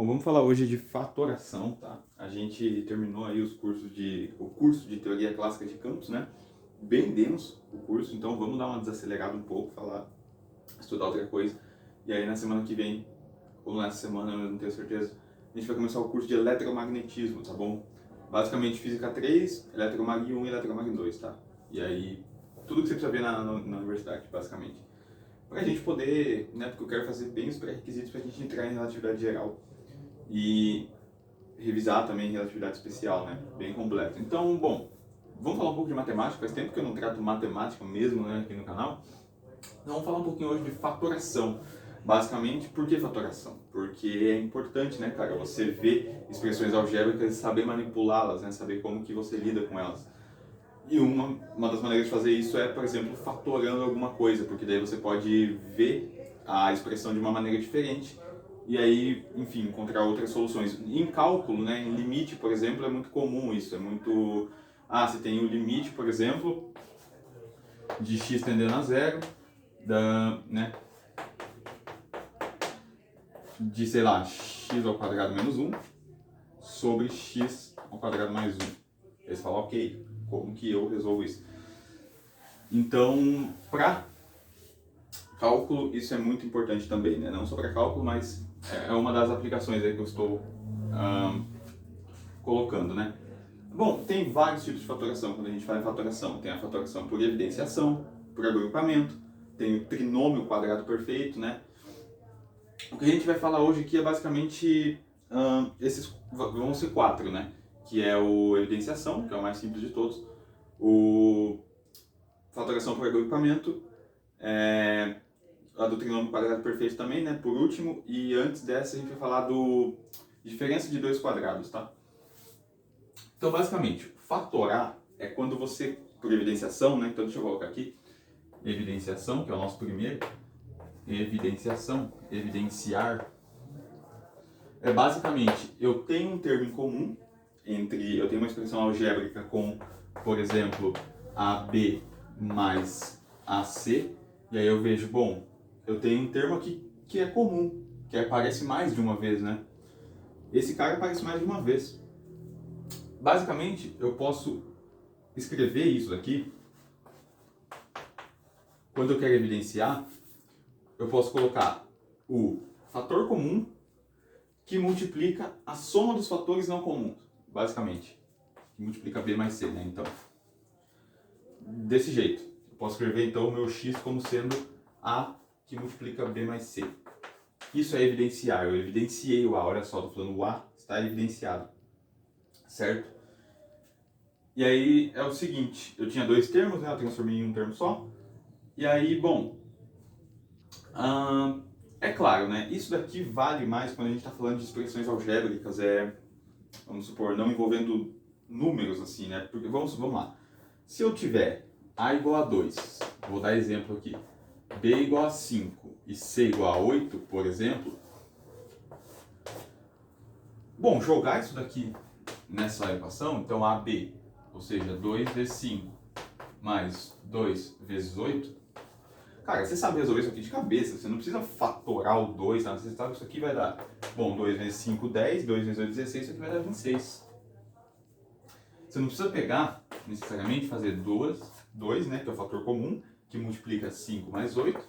Bom, vamos falar hoje de fatoração, tá? A gente terminou aí o curso de teoria clássica de campos, né? Bem denso o curso, então vamos dar uma desacelerada um pouco, estudar outra coisa. E aí na semana que vem, ou nessa semana, eu não tenho certeza, a gente vai começar o curso de eletromagnetismo, tá bom? Basicamente física 3, eletromag 1 e eletromag 2, tá? E aí, tudo que você precisa ver na universidade, basicamente. Pra gente poder, né, porque eu quero fazer bem os pré-requisitos pra gente entrar em relatividade geral e revisar também relatividade especial, né? Bem completo. Então, bom, vamos falar um pouco de matemática. Faz tempo que eu não trato matemática mesmo, né, aqui no canal. Então, vamos falar um pouquinho hoje de fatoração. Basicamente, por que fatoração? Porque é importante, né, cara, você ver expressões algébricas e saber manipulá-las, né, saber como que você lida com elas. E uma das maneiras de fazer isso é, por exemplo, fatorando alguma coisa, porque daí você pode ver a expressão de uma maneira diferente e aí, enfim, encontrar outras soluções. Em cálculo, né, em limite, por exemplo, é muito comum isso, é muito... você tem o limite, por exemplo, de x tendendo a zero, né, de, sei lá, x ao quadrado menos 1 sobre x ao quadrado mais 1. Aí você fala, ok, como que eu resolvo isso? Então, para cálculo, isso é muito importante também, né? Não só para cálculo, mas é uma das aplicações aí que eu estou colocando, né? Bom, tem vários tipos de fatoração quando a gente fala em fatoração. Tem a fatoração por evidenciação, por agrupamento, tem o trinômio quadrado perfeito, né? O que a gente vai falar hoje aqui é basicamente esses vão ser quatro, né? Que é o evidenciação, que é o mais simples de todos, o fatoração por agrupamento, a do trinômio quadrado perfeito também, né? Por último, e antes dessa a gente vai falar do diferença de dois quadrados, tá? Então, basicamente, fatorar é quando você, por evidenciação, né? Então, deixa eu colocar aqui, evidenciação, que é o nosso primeiro, evidenciação, evidenciar, é basicamente, eu tenho um termo em comum eu tenho uma expressão algébrica com, por exemplo, AB mais AC, e aí eu vejo, bom, eu tenho um termo aqui que é comum, que aparece mais de uma vez, né? Esse cara aparece mais de uma vez. Basicamente, eu posso escrever isso daqui, quando eu quero evidenciar, eu posso colocar o fator comum que multiplica a soma dos fatores não comuns, basicamente. Que multiplica B mais C, né? Então, desse jeito. Eu posso escrever então o meu x como sendo A que multiplica B mais C. Isso é evidenciar. Eu evidenciei o A. Olha só, estou falando o A está evidenciado. Certo? E aí é o seguinte, eu tinha dois termos, né? Eu transformei em um termo só. E aí, bom, é claro, né? Isso daqui vale mais quando a gente está falando de expressões algébricas, vamos supor, não envolvendo números assim, né? Porque vamos lá. Se eu tiver A igual a 2, vou dar exemplo aqui, B igual a 5 e C igual a 8, por exemplo, bom, jogar isso daqui nessa equação, então AB, ou seja, 2 vezes 5 mais 2 vezes 8, cara, você sabe resolver isso aqui de cabeça, você não precisa fatorar o 2, nada, você sabe que isso aqui vai dar, bom, 2 vezes 5, 10, 2 vezes 8, 16, isso aqui vai dar 26. Você não precisa pegar, necessariamente, fazer 2, né, que é o fator comum, que multiplica 5 mais 8.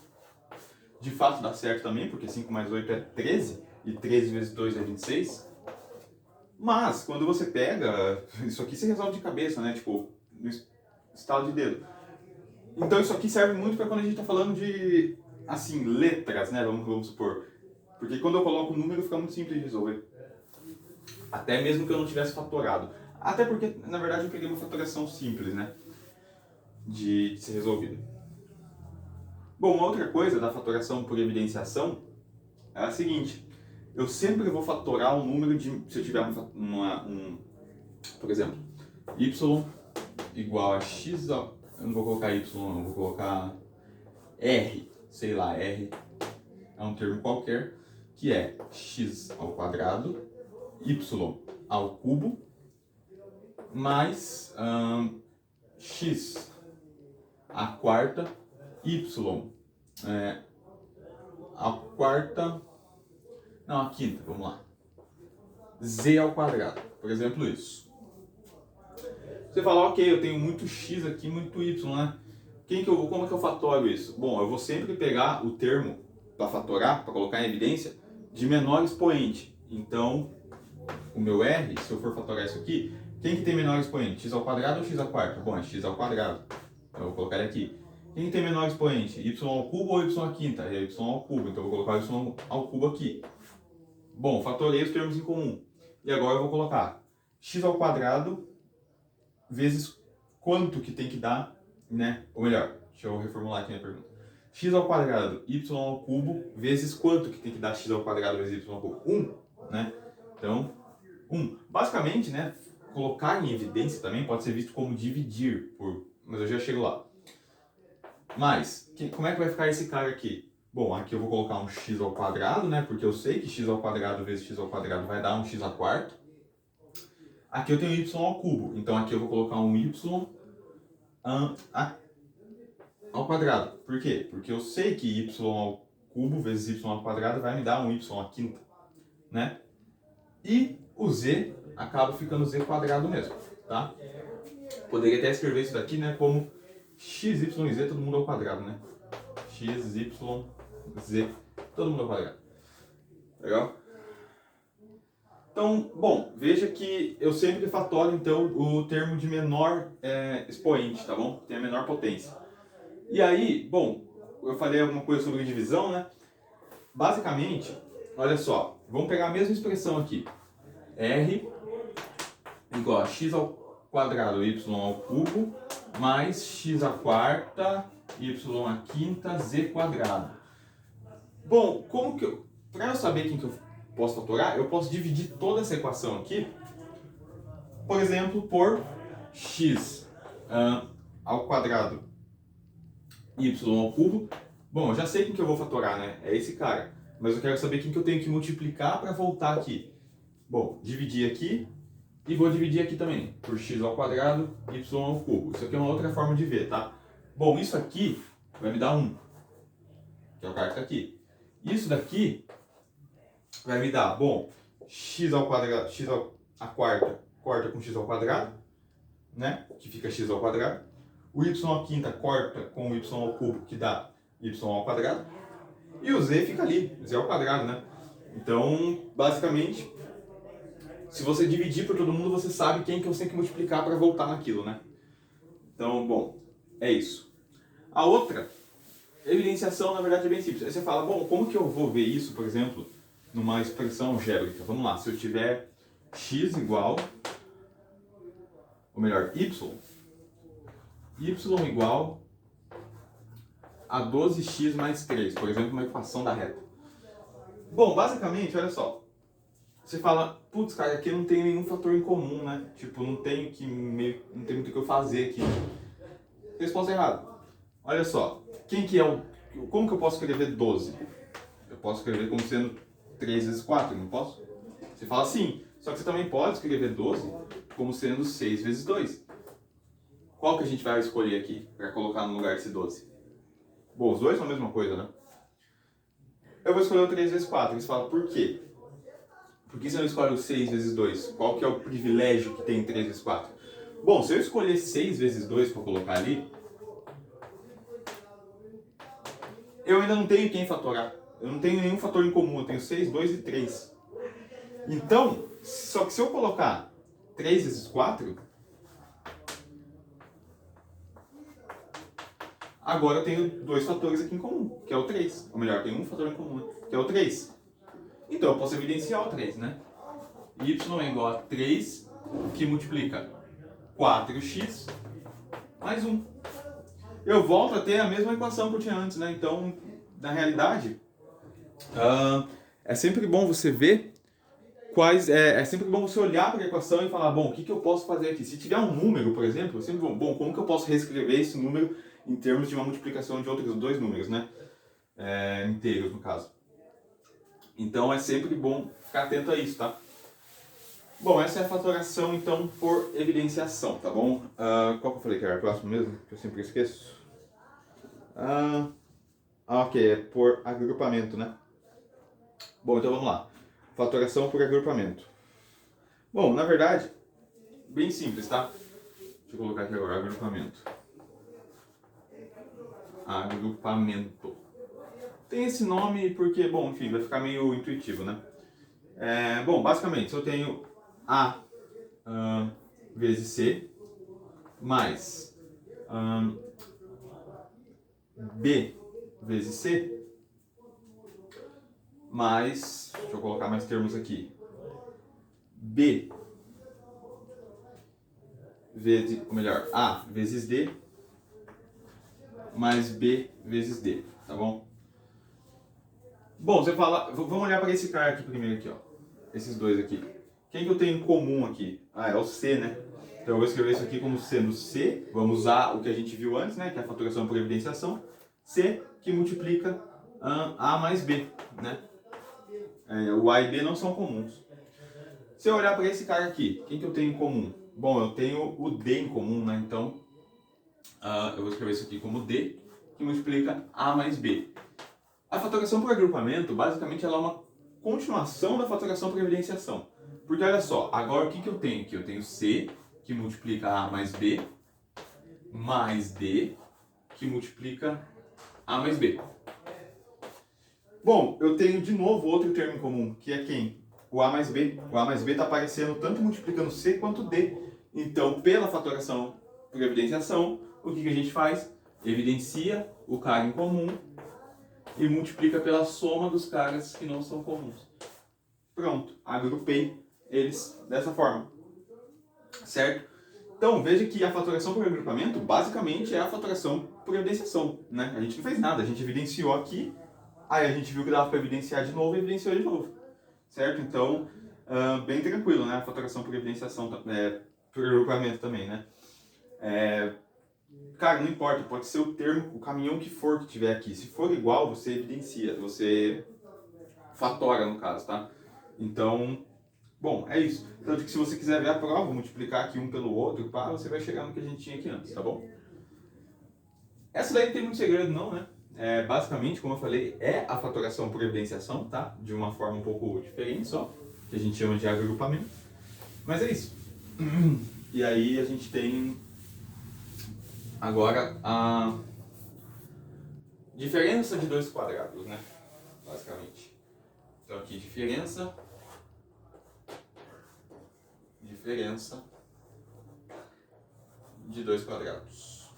De fato dá certo também, porque 5 mais 8 é 13, e 13 vezes 2 é 26. Mas, quando você pega, isso aqui você resolve de cabeça, né, tipo, no estalo de dedo. Então isso aqui serve muito para quando a gente está falando de, assim, letras, né, vamos supor. Porque quando eu coloco o número fica muito simples de resolver. Até mesmo que eu não tivesse fatorado. Até porque, na verdade, eu peguei uma fatoração simples, né? De ser resolvida. Bom, uma outra coisa da fatoração por evidenciação é a seguinte. Eu sempre vou fatorar um número de... Se eu tiver por exemplo, y igual a x... Eu não vou colocar y, não. Eu vou colocar r. Sei lá, r é um termo qualquer, que é x ao quadrado, y ao cubo, mais x a quarta, y a quarta, não, a quinta, vamos lá. z ao quadrado. Por exemplo, isso. Você fala, ok, eu tenho muito x aqui, muito y, né? Como é que eu fatoro isso? Bom, eu vou sempre pegar o termo para fatorar, para colocar em evidência, de menor expoente. Então, o meu r, se eu for fatorar isso aqui, quem que tem menor expoente? X ao quadrado ou x à quarta? Bom, é x ao quadrado. Então, eu vou colocar ele aqui. Quem que tem menor expoente? Y ao cubo ou y à quinta? É y ao cubo. Então, eu vou colocar y ao cubo aqui. Bom, fatorei os termos em comum. E agora eu vou colocar x ao quadrado vezes quanto que tem que dar, né? Ou melhor, deixa eu reformular aqui a pergunta. X ao quadrado, y ao cubo, vezes quanto que tem que dar x ao quadrado vezes y ao cubo? 1, né? Então, 1. Basicamente, né, colocar em evidência também pode ser visto como dividir por... Mas eu já chego lá. Mas, como é que vai ficar esse cara aqui? Bom, aqui eu vou colocar um x ao quadrado, né? Porque eu sei que x ao quadrado vezes x ao quadrado vai dar um x à quarta. Aqui eu tenho y ao cubo, então aqui eu vou colocar um y ao quadrado. Por quê? Porque eu sei que y ao cubo vezes y ao quadrado vai me dar um y à quinta, né? E o z acaba ficando z quadrado mesmo, tá? Poderia até escrever isso daqui, né, como x, y e z todo mundo ao quadrado, né? X, y, z, todo mundo ao quadrado. Legal? Então, bom, veja que eu sempre fatoro, então, o termo de menor expoente, tá bom? Tem a menor potência. E aí, bom, eu falei alguma coisa sobre divisão, né? Basicamente, olha só, vamos pegar a mesma expressão aqui. R igual a x ao quadrado y ao cubo mais x à quarta y à quinta z quadrado. Bom, para eu saber quem que eu posso fatorar, eu posso dividir toda essa equação aqui, por exemplo, por x ao quadrado y ao cubo. Bom, eu já sei quem que eu vou fatorar, né? É esse cara. Mas eu quero saber quem que eu tenho que multiplicar para voltar aqui. Bom, dividir aqui e vou dividir aqui também por x ao quadrado y ao cubo. Isso aqui é uma outra forma de ver, tá? Bom, isso aqui vai me dar 1, que é o cara que está aqui. Isso daqui vai me dar, bom, x ao quadrado, à quarta, corta com x ao quadrado, né? Que fica x ao quadrado. O y à quinta corta com o y ao cubo, que dá y ao quadrado. E o z fica ali, z ao quadrado, né? Então, basicamente, se você dividir por todo mundo, você sabe quem que você tem que multiplicar para voltar naquilo, né? Então, bom, é isso. A outra evidenciação, na verdade, é bem simples. Aí você fala, bom, como que eu vou ver isso, por exemplo, numa expressão algébrica? Vamos lá, se eu tiver x igual, ou melhor, y igual a 12x mais 3, por exemplo, uma equação da reta. Bom, basicamente, olha só. Você fala, putz, cara, aqui não tem nenhum fator em comum, né? Tipo, não tem muito o que eu fazer aqui. Resposta errada. Olha só, como que eu posso escrever 12? Eu posso escrever como sendo 3 vezes 4, não posso? Você fala sim, só que você também pode escrever 12 como sendo 6 vezes 2. Qual que a gente vai escolher aqui para colocar no lugar desse 12? Bom, os dois são a mesma coisa, né? Eu vou escolher o 3 vezes 4. Você fala, por quê? Por que você não escolhe o 6 vezes 2? Qual que é o privilégio que tem em 3 vezes 4? Bom, se eu escolher 6 vezes 2 para colocar ali, eu ainda não tenho quem fatorar. Eu não tenho nenhum fator em comum, eu tenho 6, 2 e 3. Então, só que se eu colocar 3 vezes 4, agora eu tenho dois fatores aqui em comum, que é o 3. Ou melhor, tem um fator em comum, que é o 3. Então eu posso evidenciar o 3, né? Y é igual a 3, que multiplica 4x mais 1. Eu volto a ter a mesma equação que eu tinha antes, né? Então, na realidade, é sempre bom você ver é sempre bom você olhar para a equação e falar, bom, o que eu posso fazer aqui? Se tiver um número, por exemplo, é sempre bom, como que eu posso reescrever esse número em termos de uma multiplicação de outros dois números, né? Inteiros, no caso. Então, é sempre bom ficar atento a isso, tá? Bom, essa é a fatoração, então, por evidenciação, tá bom? Qual que eu falei que era o próximo mesmo? Que eu sempre esqueço. Ok, é por agrupamento, né? Bom, então vamos lá. Fatoração por agrupamento. Bom, na verdade, bem simples, tá? Deixa eu colocar aqui agora, agrupamento. Agrupamento. Tem esse nome porque, bom, enfim, vai ficar meio intuitivo, né? Bom, basicamente, se eu tenho A vezes C mais B vezes C mais, deixa eu colocar mais termos aqui, B vezes, ou melhor, A vezes D mais B vezes D, tá bom? Bom, você fala, vamos olhar para esse cara aqui primeiro aqui, ó. Esses dois aqui. Quem que eu tenho em comum aqui? Ah, é o C, né? Então eu vou escrever isso aqui como sendo C, vamos usar o que a gente viu antes, né? Que é a faturação por evidenciação. C que multiplica A mais B, né? O A e B não são comuns. Se eu olhar para esse cara aqui, quem que eu tenho em comum? Bom, eu tenho o D em comum, né? Então eu vou escrever isso aqui como D, que multiplica A mais B. A faturação por agrupamento, basicamente, ela é uma continuação da faturação por evidenciação. Porque olha só, agora o que eu tenho aqui? Eu tenho C, que multiplica A mais B, mais D, que multiplica A mais B. Bom, eu tenho de novo outro termo em comum, que é quem? O A mais B. O A mais B está aparecendo tanto multiplicando C quanto D. Então, pela faturação por evidenciação, o que a gente faz? Evidencia o cara em comum e multiplica pela soma dos caras que não são comuns. Pronto, agrupei eles dessa forma, certo? Então, veja que a faturação por agrupamento, basicamente, é a faturação por evidenciação, né? A gente não fez nada, a gente evidenciou aqui, aí a gente viu que dava para evidenciar de novo e evidenciou de novo, certo? Então, bem tranquilo, né? A faturação por evidenciação, por agrupamento também, né? Cara, não importa, pode ser o termo, o caminhão que for que tiver aqui. Se for igual, você evidencia, você fatora no caso, tá? Então, bom, é isso. Tanto que se você quiser ver a prova, multiplicar aqui um pelo outro, pá, você vai chegar no que a gente tinha aqui antes, tá bom? Essa daí não tem muito segredo não, né? Basicamente, como eu falei, é a fatoração por evidenciação, tá? De uma forma um pouco diferente só, que a gente chama de agrupamento. Mas é isso. E aí a gente tem agora a diferença de dois quadrados, né? Basicamente. Então aqui diferença de dois quadrados.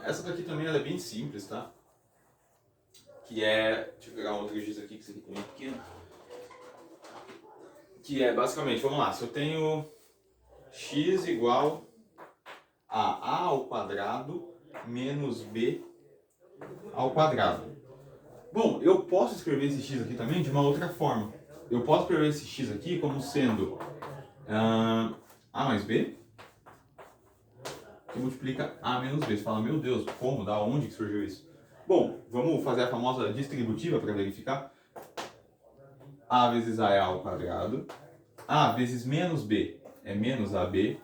Essa daqui também ela é bem simples, tá? Que é, deixa eu pegar um outro giz aqui, que esse aqui é bem pequeno. Que é basicamente, vamos lá, se eu tenho x igual a ao quadrado menos b ao quadrado. Bom, eu posso escrever esse x aqui também de uma outra forma. Eu posso escrever esse x aqui como sendo a mais b, que multiplica a menos b. Você fala, meu Deus, como? Da onde que surgiu isso? Bom, vamos fazer a famosa distributiva para verificar. A vezes a é a ao quadrado. A vezes menos b é menos ab.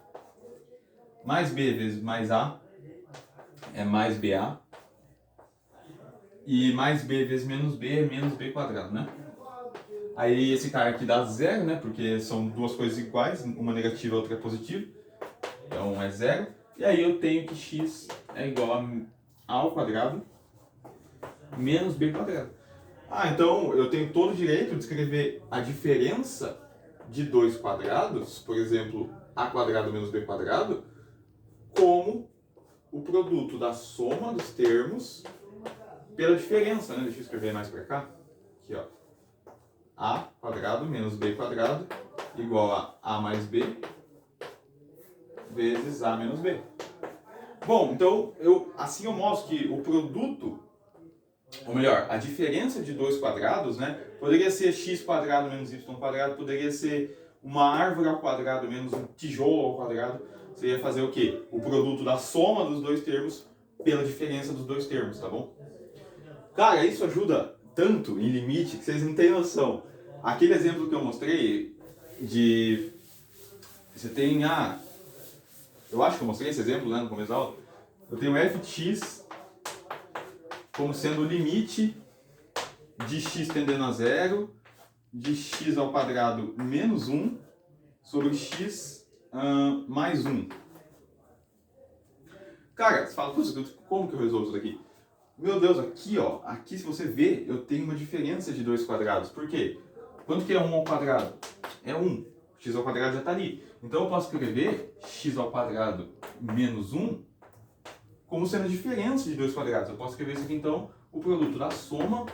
Mais b vezes mais a é mais ba. E mais b vezes menos b é menos b quadrado, né? Aí esse cara aqui dá zero, né? Porque são duas coisas iguais, uma negativa e outra positiva. Então é zero. E aí eu tenho que x é igual a ao quadrado menos b quadrado. Então eu tenho todo o direito de escrever a diferença de dois quadrados, por exemplo, a quadrado menos b quadrado, como o produto da soma dos termos pela diferença, né? Deixa eu escrever mais para cá. Aqui, ó. A quadrado menos b quadrado igual a mais b vezes a menos b. Bom, então assim eu mostro que o produto, ou melhor, a diferença de dois quadrados, né, poderia ser x quadrado menos y quadrado, poderia ser uma árvore ao quadrado menos um tijolo ao quadrado. Você ia fazer o quê? O produto da soma dos dois termos pela diferença dos dois termos, tá bom? Cara, isso ajuda tanto em limite que vocês não têm noção. Aquele exemplo que eu mostrei de... Você tem eu acho que eu mostrei esse exemplo, né, no começo da aula. Eu tenho f de x como sendo o limite de x tendendo a zero, de x ao quadrado menos 1 sobre x mais 1. Cara, você fala, como que eu resolvo isso daqui? Meu Deus, aqui ó, aqui se você ver, eu tenho uma diferença de 2 quadrados. Por quê? Quanto que é 1 ao quadrado? É 1. X ao quadrado já está ali. Então eu posso escrever x ao quadrado menos 1 como sendo a diferença de 2 quadrados. Eu posso escrever isso aqui então, o produto da soma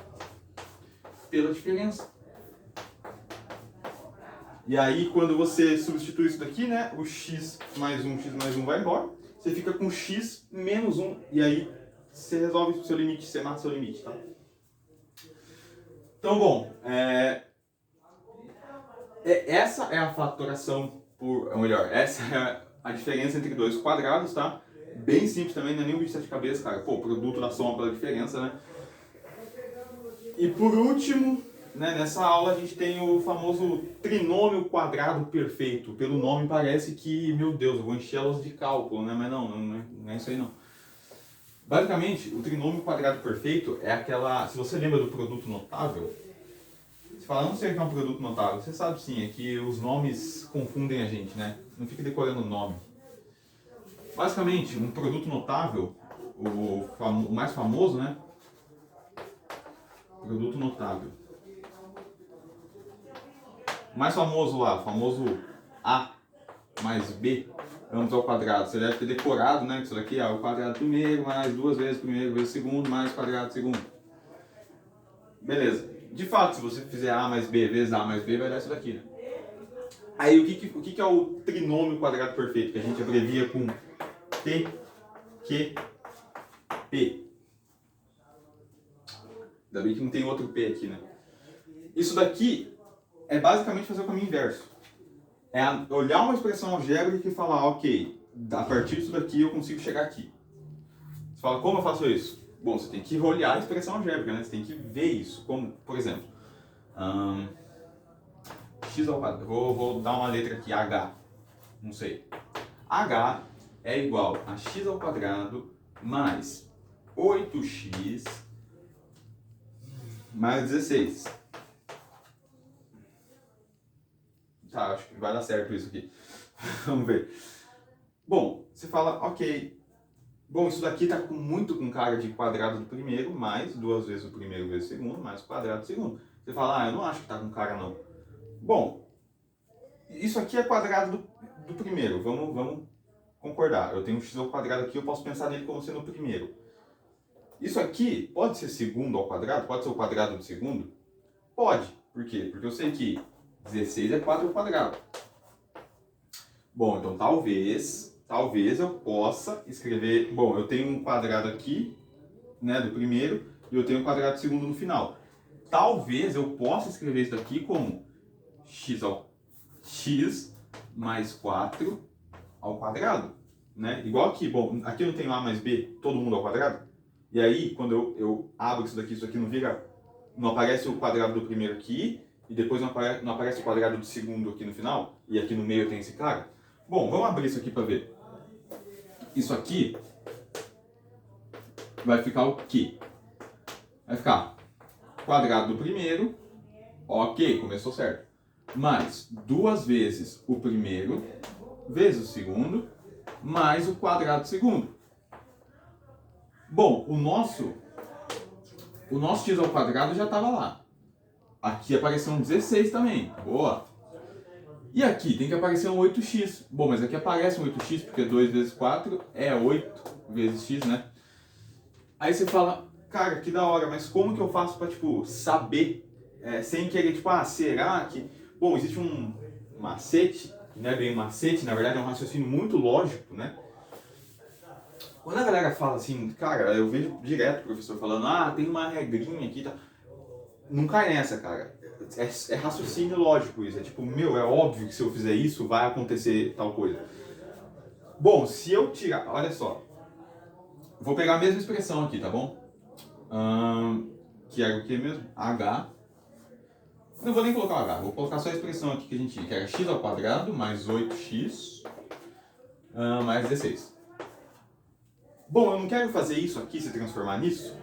pela diferença. E aí quando você substitui isso daqui, né, o x mais 1 vai embora. Você fica com x menos 1. E aí você resolve o seu limite, você mata o seu limite, tá? Então, bom, essa é a fatoração ou melhor, essa é a diferença entre dois quadrados, tá? Bem simples também, não é nem um bicho de sete cabeças, cara. Pô, produto da soma pela diferença, né? E por último, né, nessa aula a gente tem o famoso trinômio quadrado perfeito. Pelo nome parece que, meu Deus, eu vou encher elas de cálculo, né? Mas não é isso aí não. Basicamente, o trinômio quadrado perfeito é aquela... Se você lembra do produto notável, você fala, não sei o que é um produto notável. Você sabe sim, é que os nomes confundem a gente, né? Não fica decorando o nome. Basicamente, um produto notável, o mais famoso, né? Produto notável. O mais famoso lá, o famoso A mais B, ambos ao quadrado. Você deve ter decorado, né? Que isso daqui é o quadrado primeiro, mais duas vezes primeiro, vezes segundo, mais quadrado segundo. Beleza. De fato, se você fizer A mais B vezes A mais B, vai dar isso daqui, né? Aí, o que é o trinômio quadrado perfeito? Que a gente abrevia com T, Q, P. Ainda bem que não tem outro P aqui, né? Isso daqui é basicamente fazer o caminho inverso. É olhar uma expressão algébrica e falar, ok, a partir disso daqui eu consigo chegar aqui. Você fala, como eu faço isso? Bom, você tem que olhar a expressão algébrica, né? Você tem que ver isso. Como, por exemplo, x ao quadrado. Vou dar uma letra aqui, H. Não sei. H é igual a x ao quadrado mais 8x mais 16. Tá, acho que vai dar certo isso aqui. Vamos ver. Bom, você fala, ok. Bom, isso daqui tá muito com cara de quadrado do primeiro, mais duas vezes o primeiro vezes o segundo, mais o quadrado do segundo. Você fala, eu não acho que tá com cara não. Bom, isso aqui é quadrado do primeiro, vamos concordar. Eu tenho um x ao quadrado aqui, eu posso pensar nele como sendo o primeiro. Isso aqui pode ser segundo ao quadrado? Pode ser o quadrado do segundo? Pode. Por quê? Porque eu sei que 16 é 4 ao quadrado. Bom, então talvez eu possa escrever... Bom, eu tenho um quadrado aqui, né, do primeiro, e eu tenho um quadrado do segundo no final. Talvez eu possa escrever isso daqui como x mais 4 ao quadrado, né? Igual aqui, bom, aqui eu não tenho a mais b, todo mundo ao quadrado. E aí, quando eu abro isso aqui não vira, não aparece o quadrado do primeiro aqui, e depois não aparece o quadrado do segundo aqui no final, e aqui no meio tem esse cara. Bom, vamos abrir isso aqui para ver. Isso aqui vai ficar o quê? Vai ficar quadrado do primeiro, ok, começou certo. Mais duas vezes o primeiro, vezes o segundo, mais o quadrado do segundo. Bom, o nosso x ao quadrado já estava lá. Aqui apareceu um 16 também. Boa! E aqui tem que aparecer um 8x. Bom, mas aqui aparece um 8x porque 2 vezes 4 é 8 vezes x, né? Aí você fala, cara, que da hora, mas como que eu faço para tipo, saber, sem querer, tipo, será que... Bom, existe um macete, que não é bem um macete, na verdade é um raciocínio muito lógico, né? Quando a galera fala assim, cara, eu vejo direto o professor falando, tem uma regrinha aqui, tá? Não cai nessa, cara. É raciocínio lógico isso. É tipo, é óbvio que se eu fizer isso, vai acontecer tal coisa. Bom, se eu tirar... Olha só. Vou pegar a mesma expressão aqui, tá bom? Que era o que mesmo? H. Não vou nem colocar o H. Vou colocar só a expressão aqui que a gente tinha, que era x ao quadrado mais 8x mais 16. Bom, eu não quero fazer isso aqui, se transformar nisso.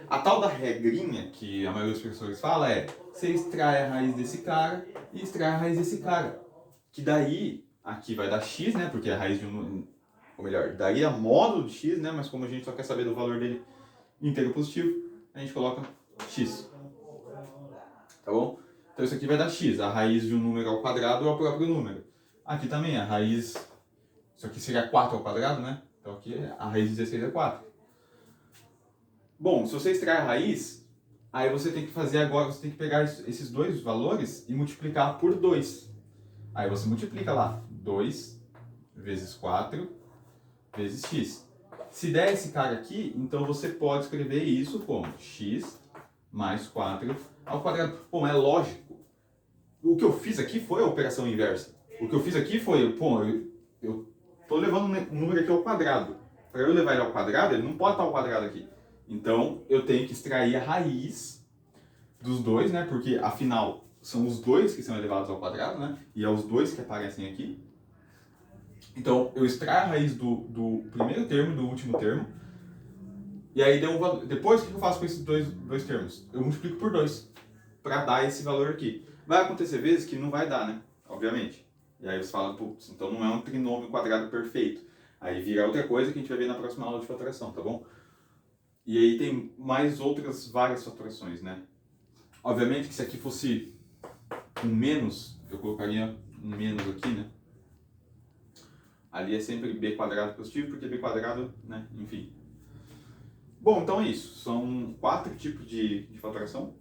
A tal da regrinha que a maioria dos professores fala é: você extrai a raiz desse cara e extrai a raiz desse cara. Que daí, aqui vai dar x, né? Porque a raiz de um... Ou melhor, daria módulo de x, né? Mas como a gente só quer saber do valor dele inteiro positivo, a gente coloca x. Tá bom? Então isso aqui vai dar x. A raiz de um número ao quadrado é o próprio número. Aqui também a raiz... Isso aqui seria 4 ao quadrado, né? Então aqui a raiz de 16 é 4. Bom, se você extrai a raiz, aí você tem que fazer agora, você tem que pegar esses dois valores e multiplicar por 2. Aí você multiplica lá, 2 vezes 4 vezes x. Se der esse cara aqui, então você pode escrever isso como x mais 4 ao quadrado. Bom, é lógico. O que eu fiz aqui foi a operação inversa. O que eu fiz aqui foi, pô, eu tô levando um número aqui ao quadrado. Para eu levar ele ao quadrado, ele não pode estar ao quadrado aqui. Então, eu tenho que extrair a raiz dos dois, né? Porque, afinal, são os dois que são elevados ao quadrado, né? E é os dois que aparecem aqui. Então, eu extraio a raiz do primeiro termo e do último termo. E aí, depois, o que eu faço com esses dois termos? Eu multiplico por 2 para dar esse valor aqui. Vai acontecer vezes que não vai dar, né? Obviamente. E aí você fala, putz, então não é um trinômio quadrado perfeito. Aí vira outra coisa que a gente vai ver na próxima aula de fatoração, tá bom? E aí tem mais outras várias fatorações, né? Obviamente que se aqui fosse um menos, eu colocaria um menos aqui, né? Ali é sempre b quadrado positivo, porque b quadrado, né? Enfim. Bom, então é isso. São 4 tipos de fatoração.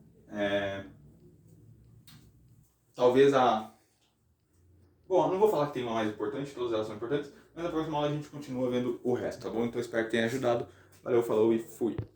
Talvez a... Bom, não vou falar que tem uma mais importante, todas elas são importantes, mas na próxima aula a gente continua vendo o resto, tá bom? Então espero que tenha ajudado. Valeu, falou e fui!